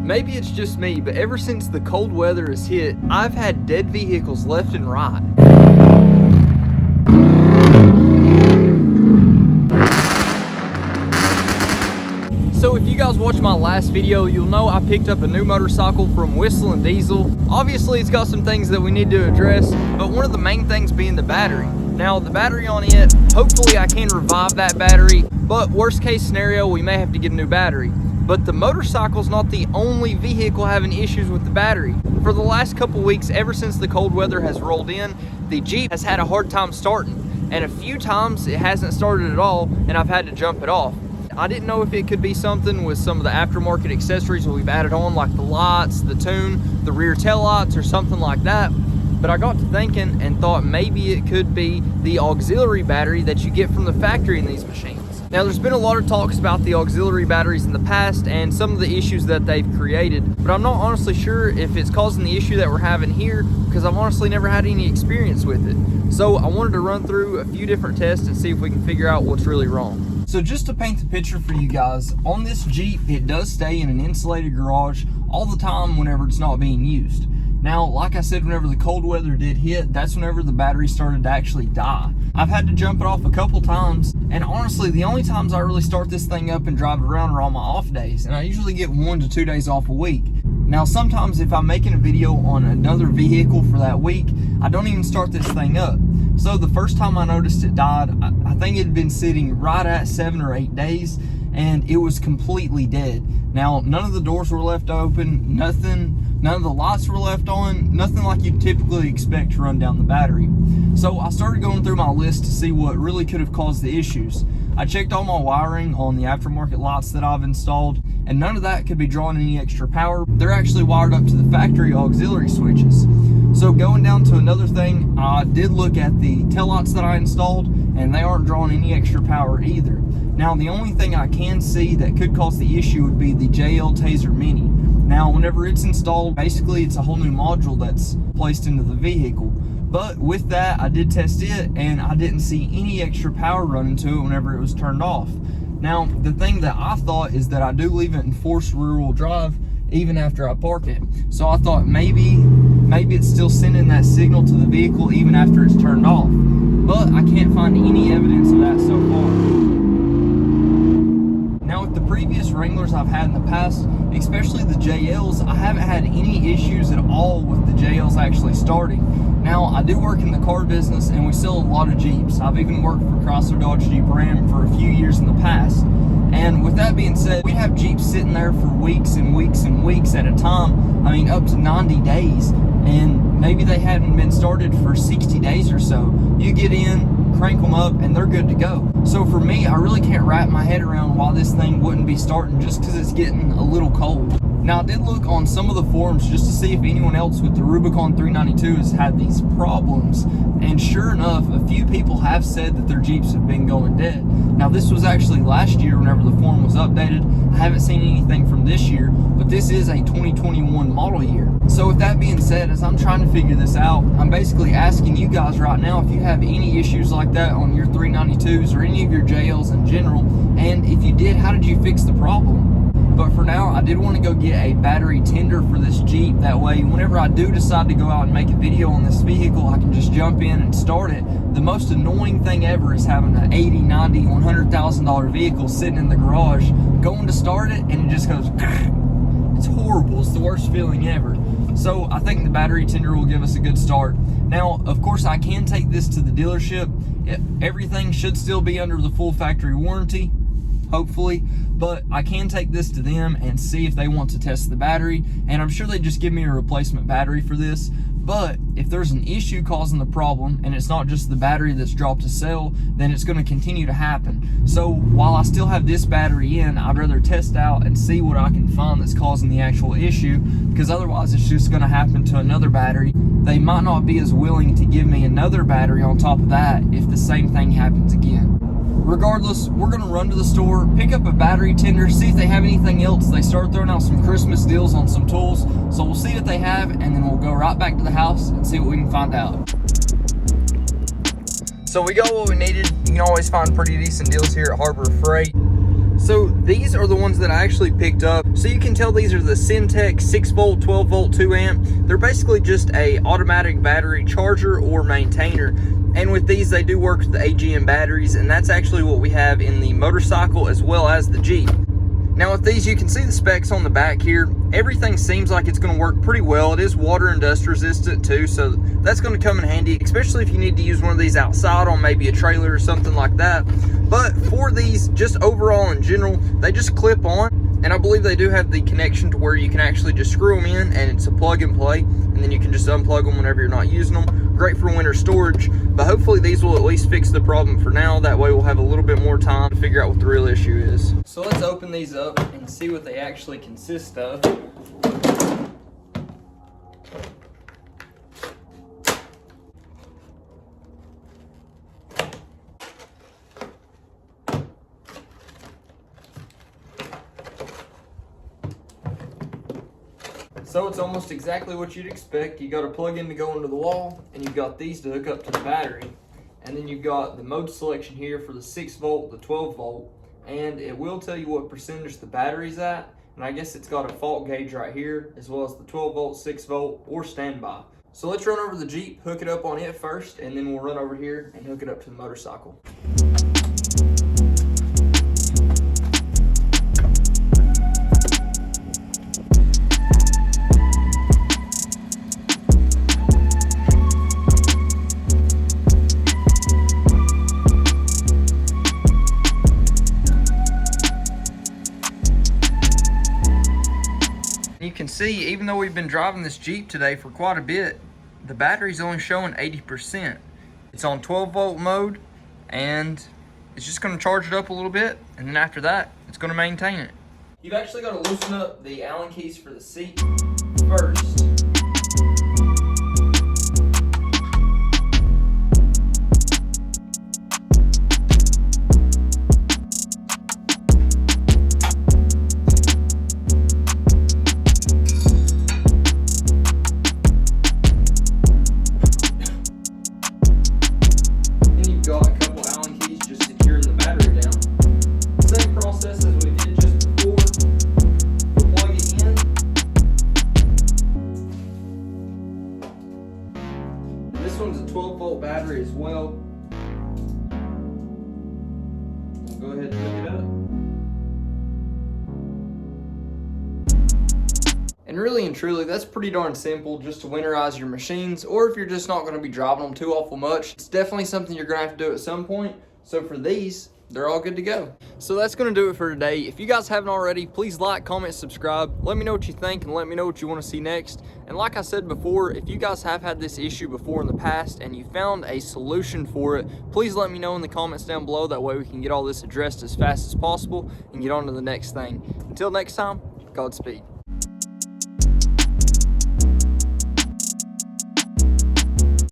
Maybe it's just me, but ever since the cold weather has hit, I've had dead vehicles left and right. So if you guys watched my last video, you'll know I picked up a new motorcycle from Whistle and Diesel. Obviously, it's got some things that we need to address, but one of the main things being the battery. Now, the battery on it, hopefully I can revive that battery, but worst case scenario, we may have to get a new battery. But the motorcycle's not the only vehicle having issues with the battery. For the last couple weeks, ever since the cold weather has rolled in, the Jeep has had a hard time starting. And a few times it hasn't started at all, and I've had to jump it off. I didn't know if it could be something with some of the aftermarket accessories that we've added on, like the lights, the tune, the rear tail lights, or something like that. But I got to thinking and thought maybe it could be the auxiliary battery that you get from the factory in these machines. Now, there's been a lot of talks about the auxiliary batteries in the past and some of the issues that they've created, but I'm not honestly sure if it's causing the issue that we're having here, because I've honestly never had any experience with it. So I wanted to run through a few different tests and see if we can figure out what's really wrong. So just to paint the picture for you guys, on this Jeep, it does stay in an insulated garage all the time whenever it's not being used. Now, like I said, whenever the cold weather did hit, that's whenever the battery started to actually die. I've had to jump it off a couple times, and honestly, the only times I really start this thing up and drive it around are on my off days, and I usually get 1 to 2 days off a week. Now, sometimes if I'm making a video on another vehicle for that week, I don't even start this thing up. So the first time I noticed it died, I think it had been sitting right at 7 or 8 days, and it was completely dead. Now, none of the doors were left open, none of the lights were left on, nothing like you'd typically expect to run down the battery. So I started going through my list to see what really could have caused the issues. I checked all my wiring on the aftermarket lights that I've installed, and none of that could be drawing any extra power. They're actually wired up to the factory auxiliary switches. So going down to another thing, I did look at the taillights that I installed, and they aren't drawing any extra power either. Now, the only thing I can see that could cause the issue would be the JL Taser Mini. Now, whenever it's installed, basically it's a whole new module that's placed into the vehicle. But with that, I did test it, and I didn't see any extra power running to it whenever it was turned off. Now, the thing that I thought is that I do leave it in forced rear-wheel drive even after I park it. So I thought maybe it's still sending that signal to the vehicle even after it's turned off. But I can't find any evidence of that so far. Now, with the previous Wranglers I've had in the past, especially the JLs, I haven't had any issues at all with the JLs actually starting. Now, I do work in the car business, and we sell a lot of Jeeps. I've even worked for Chrysler, Dodge, Jeep, Ram for a few years in the past. And with that being said, we'd have Jeeps sitting there for weeks and weeks and weeks at a time. I mean, up to 90 days. And maybe they hadn't been started for 60 days or so. You get in, crank them up, and they're good to go. So for me, I really can't wrap my head around why this thing wouldn't be starting just because it's getting a little cold. Now, I did look on some of the forums just to see if anyone else with the Rubicon 392 has had these problems, and sure enough, a few people have said that their Jeeps have been going dead. Now, this was actually last year whenever the forum was updated. I haven't seen anything from this year, but this is a 2021 model year. So with that being said, as I'm trying to figure this out, I'm basically asking you guys right now if you have any issues like that on your 392s or any of your JLs in general, and if you did, how did you fix the problem? But for now, I did want to go get a battery tender for this Jeep. That way, whenever I do decide to go out and make a video on this vehicle, I can just jump in and start it. The most annoying thing ever is having an $80, $90, $100,000 vehicle sitting in the garage, going to start it, and it just goes, it's horrible. It's the worst feeling ever. So I think the battery tender will give us a good start. Now, of course, I can take this to the dealership. Everything should still be under the full factory warranty, hopefully, but I can take this to them and see if they want to test the battery, and I'm sure they just give me a replacement battery for this. But if there's an issue causing the problem, and it's not just the battery that's dropped a cell, then it's going to continue to happen. So while I still have this battery in, I'd rather test out and see what I can find that's causing the actual issue, because otherwise it's just going to happen to another battery. They might not be as willing to give me another battery on top of that if the same thing happens again. Regardless, we're going to run to the store, pick up a battery tender, see if they have anything else. They start throwing out some Christmas deals on some tools, so we'll see what they have, and then we'll go right back to the house and see what we can find out. So we got what we needed. You can always find pretty decent deals here at Harbor Freight. So these are the ones that I actually picked up. So you can tell these are the Syntec 6 volt, 12 volt, 2 amp. They're basically just a automatic battery charger or maintainer. And with these, they do work with the AGM batteries, and that's actually what we have in the motorcycle as well as the Jeep. Now with these, you can see the specs on the back here. Everything seems like it's going to work pretty well. It is water and dust resistant too, so that's going to come in handy, especially if you need to use one of these outside on maybe a trailer or something like that. But for these, just overall in general, they just clip on, and I believe they do have the connection to where you can actually just screw them in and it's a plug and play, and then you can just unplug them whenever you're not using them. Great for winter storage, but hopefully these will at least fix the problem for now. That way we'll have a little bit more time to figure out what the real issue is. So let's open these up and see what they actually consist of. So it's almost exactly what you'd expect. You got a plug-in to go into the wall, and you've got these to hook up to the battery. And then you've got the mode selection here for the 6 volt, the 12 volt, and it will tell you what percentage the battery's at. And I guess it's got a fault gauge right here, as well as the 12 volt, 6 volt, or standby. So let's run over to the Jeep, hook it up on it first, and then we'll run over here and hook it up to the motorcycle. You can see, even though we've been driving this Jeep today for quite a bit, the battery's only showing 80%. It's on 12 volt mode, and it's just going to charge it up a little bit, and then after that, it's going to maintain it. You've actually got to loosen up the Allen keys for the seat first. Got a couple Allen keys just securing the battery down. Same process as we did just before. We'll plug it in. And this one's a 12 volt battery as well. We'll go ahead and hook it up. And really and truly, that's pretty darn simple just to winterize your machines, or if you're just not going to be driving them too awful much. It's definitely something you're going to have to do at some point. So for these, they're all good to go. So that's going to do it for today. If you guys haven't already, please like, comment, subscribe. Let me know what you think and let me know what you want to see next. And like I said before, if you guys have had this issue before in the past and you found a solution for it, please let me know in the comments down below. That way we can get all this addressed as fast as possible and get on to the next thing. Until next time, Godspeed.